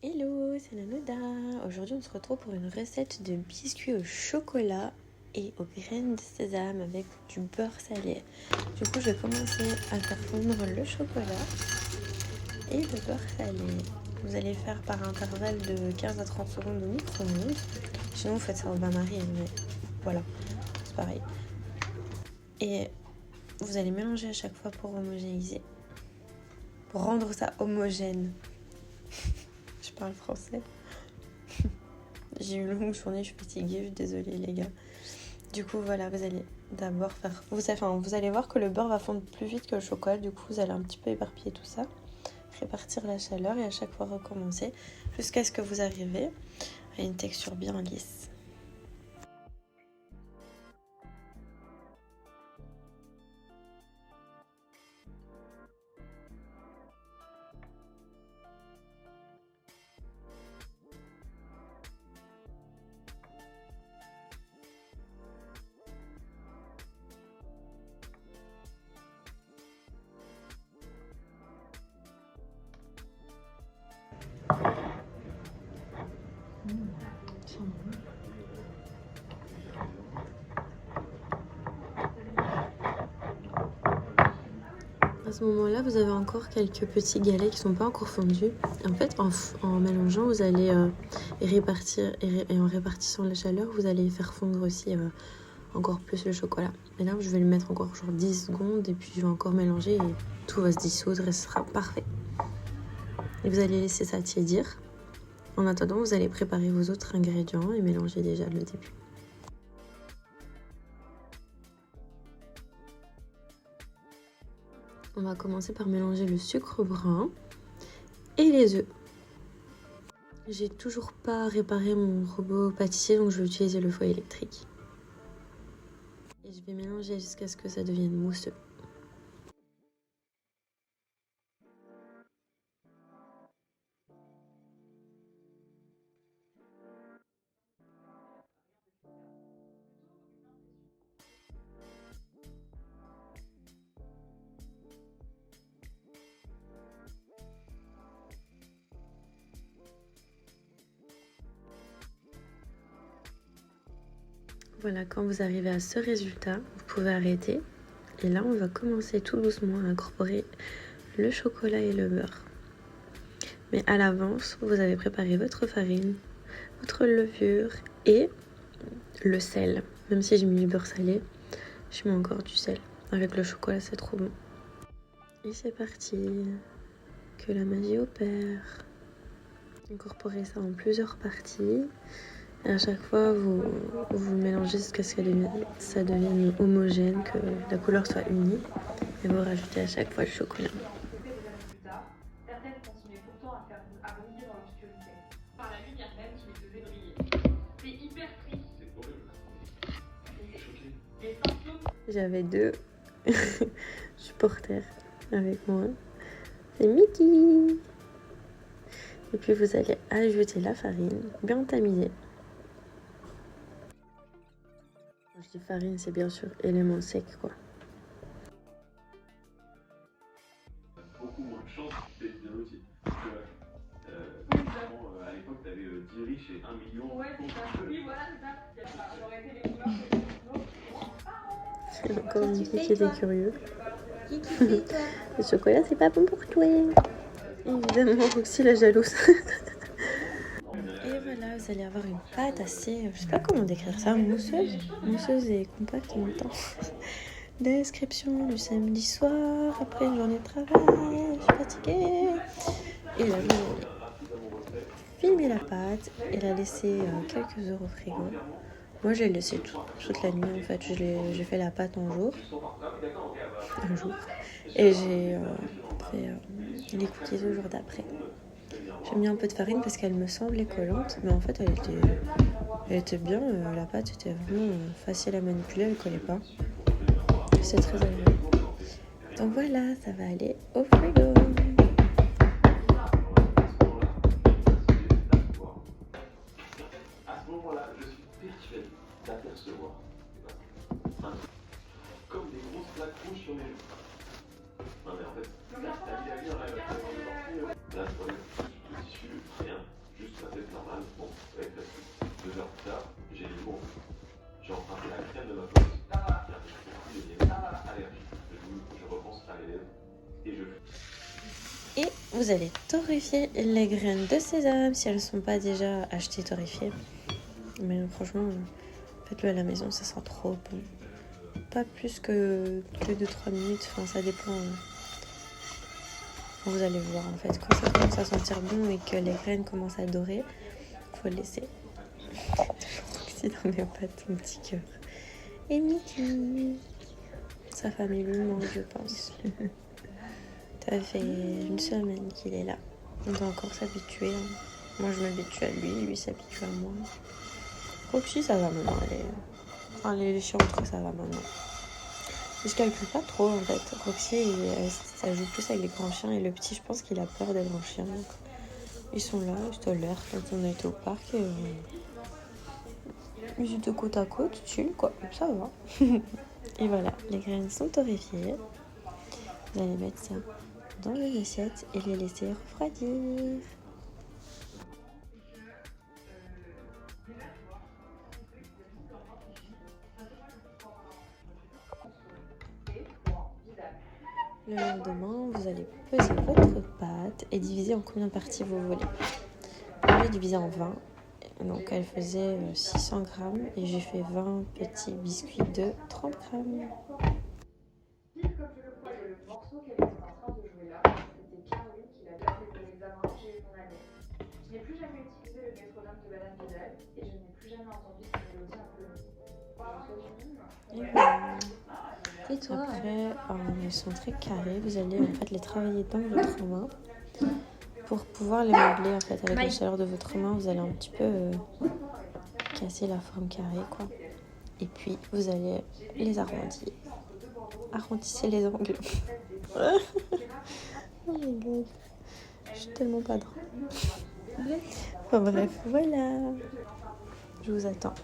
Hello, c'est Nanoda. Aujourd'hui on se retrouve pour une recette de biscuits au chocolat et aux graines de sésame avec du beurre salé. Du coup je vais commencer à faire fondre le chocolat et le beurre salé. Vous allez faire par intervalle de 15 à 30 secondes au micro-ondes. Sinon vous faites ça au bain-marie, mais voilà, c'est pareil. Et vous allez mélanger à chaque fois pour homogénéiser. Pour rendre ça homogène. Je parle français. J'ai eu une longue journée, je suis fatiguée, je suis désolée les gars. Du coup voilà, vous allez d'abord faire... Vous allez voir que le beurre va fondre plus vite que le chocolat. Du coup vous allez un petit peu éparpiller tout ça. Répartir la chaleur et à chaque fois recommencer. Jusqu'à ce que vous arrivez à une texture bien lisse. À ce moment-là, vous avez encore quelques petits galets qui ne sont pas encore fondus. Et en fait, en mélangeant, vous allez répartir et en répartissant la chaleur, vous allez faire fondre aussi encore plus le chocolat. Et là, je vais le mettre encore genre 10 secondes et puis je vais encore mélanger et tout va se dissoudre et ce sera parfait. Et vous allez laisser ça tiédir. En attendant, vous allez préparer vos autres ingrédients et mélanger déjà le début. On va commencer par mélanger le sucre brun et les œufs. J'ai toujours pas réparé mon robot pâtissier, donc je vais utiliser le fouet électrique. Et je vais mélanger jusqu'à ce que ça devienne mousseux. Voilà, quand vous arrivez à ce résultat, vous pouvez arrêter. Et là, on va commencer tout doucement à incorporer le chocolat et le beurre. Mais à l'avance, vous avez préparé votre farine, votre levure et le sel. Même si j'ai mis du beurre salé, je mets encore du sel. Avec le chocolat, c'est trop bon. Et c'est parti. Que la magie opère. Incorporez ça en plusieurs parties. Et à chaque fois, vous mélangez jusqu'à ce que ça devienne homogène, que la couleur soit unie. Et vous rajoutez à chaque fois le chocolat. Certaines continuaient pourtant à briller dans l'obscurité. Par la lumière même qui les faisait briller. C'est hyper triste. C'est horrible. Je suis choquée. Les symptômes. J'avais 2 supporters avec moi. C'est Mickey. Et puis vous allez ajouter la farine, bien tamiser. Quand je dis farine, c'est bien sûr élément sec, quoi. Beaucoup moins de chance d'être bien loti. Évidemment, à l'époque, tu avais 10 riches et 1 million. Ouais, c'est ça. Oui, voilà, c'est ça. J'aurais été les couleurs que les Encore une fille qui était curieux. Qu'est-ce que tu fais, toi? Le chocolat, c'est pas bon pour toi. Évidemment, aussi la jalouse. Et voilà, vous allez avoir une pâte assez, je sais pas comment décrire ça, mousseuse et compacte en même temps. Description du samedi soir, après une journée de travail, je suis fatiguée. Et là, vous allez filmer la pâte et la laisser quelques heures au frigo. Moi, je l'ai laissée toute la nuit en fait. J'ai fait la pâte un jour. Et j'ai fait les cookies le jour d'après. J'ai mis un peu de farine parce qu'elle me semblait collante, mais en fait elle était bien, la pâte était vraiment facile à manipuler, elle collait pas. C'est très agréable. Donc voilà, ça va aller au frigo. À ce moment-là, je suis persuadé d'apercevoir comme des grosses plaques rouges sur mes joues. Non mais en fait, la vie a bien rêve. Là, je vois le tissu, rien. et je Et vous allez torréfier les graines de sésame si elles ne sont pas déjà achetées torréfiées. Mais franchement, faites-le à la maison, ça sera trop bon. Pas plus que 2-3 minutes, enfin ça dépend. Vous allez voir en fait, quand ça commence à sentir bon et que les graines commencent à dorer, il faut le laisser. Si n'en met pas ton petit cœur. Et Mickey, sa famille lui manque, je pense. Ça fait une semaine qu'il est là. On doit encore s'habituer. Moi, je m'habitue à lui, lui s'habitue à moi. Roxy, ça va maintenant. Les chiantres, ça va maintenant. Et je calcule pas trop, en fait. Roxy, ça joue plus avec les grands chiens. Et le petit, je pense qu'il a peur des grands chiens. Donc, ils sont là, ils se tolèrent. Quand on a été au parc, ils étaient côte à côte, chill, quoi. Ça va. Et voilà, les graines sont torréfiées. Vous allez mettre ça dans une assiette et les laisser refroidir. Le lendemain, vous allez peser votre pâte et diviser en combien de parties vous voulez. Moi, j'ai divisé en 20. Donc, elle faisait 600 grammes et j'ai fait 20 petits biscuits de 30 grammes. Le morceau qu'elle était en train de jouer là, c'était Caroline qui l'a passé pour l'examen, j'ai eu mon année. Je n'ai plus jamais utilisé le métronome de Madame Vidal et je n'ai plus jamais entendu cette mélodie un peu longue. Et voilà. Et toi, après, ils sont très carrés. Vous allez en fait les travailler dans votre main pour pouvoir les modeler en fait avec la chaleur de votre main. Vous allez un petit peu casser la forme carrée, quoi. Et puis vous allez les arrondir. Arrondissez les angles. Oh my god, je suis tellement pas drôle. Enfin bref, voilà. Je vous attends.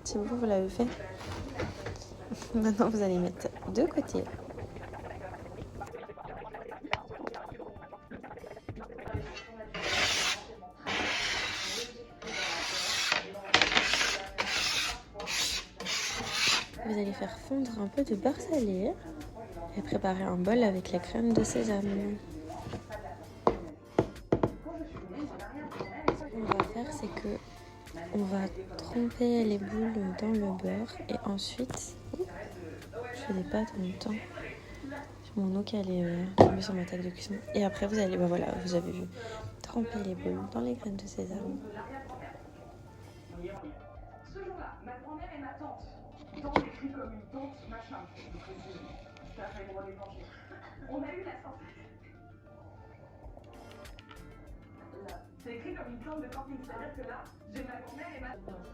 C'est bon, vous l'avez fait. Maintenant, vous allez mettre de côté. Vous allez faire fondre un peu de beurre salé et préparer un bol avec la crème de sésame. Ce qu'on va faire, c'est que on va tremper les boules dans le beurre et ensuite, je fais des pâtes en même temps. Mon eau qui allait tomber sur ma table de cuisson. Et après, vous allez, voilà, vous avez vu, tremper les boules dans les graines de sésame. Ce jour-là, ma grand-mère et ma tante. Tante écrit comme une tante, machin. Ça fait gros déclencher. On a eu la sorte. Là. C'est écrit comme une tante de camping. C'est-à-dire que là, j'ai ma grand-mère et ma tante.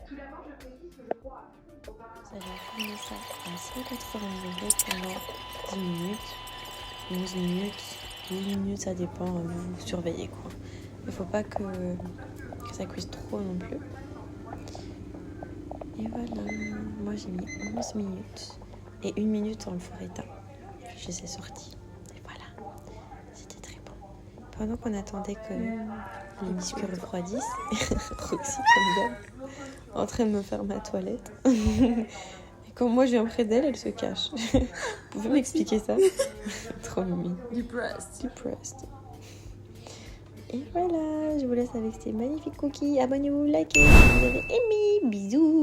Tout d'abord, je précise que je crois. Vous allez tourner ça à 180 degrés pendant 10 minutes, 11 minutes, 12 minutes, ça dépend, vous surveillez quoi. Il ne faut pas que ça cuise trop non plus. Et voilà, moi j'ai mis 11 minutes et 1 minute dans le four éteint. Puis je les ai sortis. Et voilà, c'était très bon. Pendant qu'on attendait que les biscuits refroidissent, Roxy comme d'hab, en train de me faire ma toilette. Et quand moi je viens près d'elle, elle se cache. Vous pouvez m'expliquer ça? Trop mimi. Depressed. Et voilà, je vous laisse avec ces magnifiques cookies. Abonnez-vous, likez si vous avez aimé. Bisous.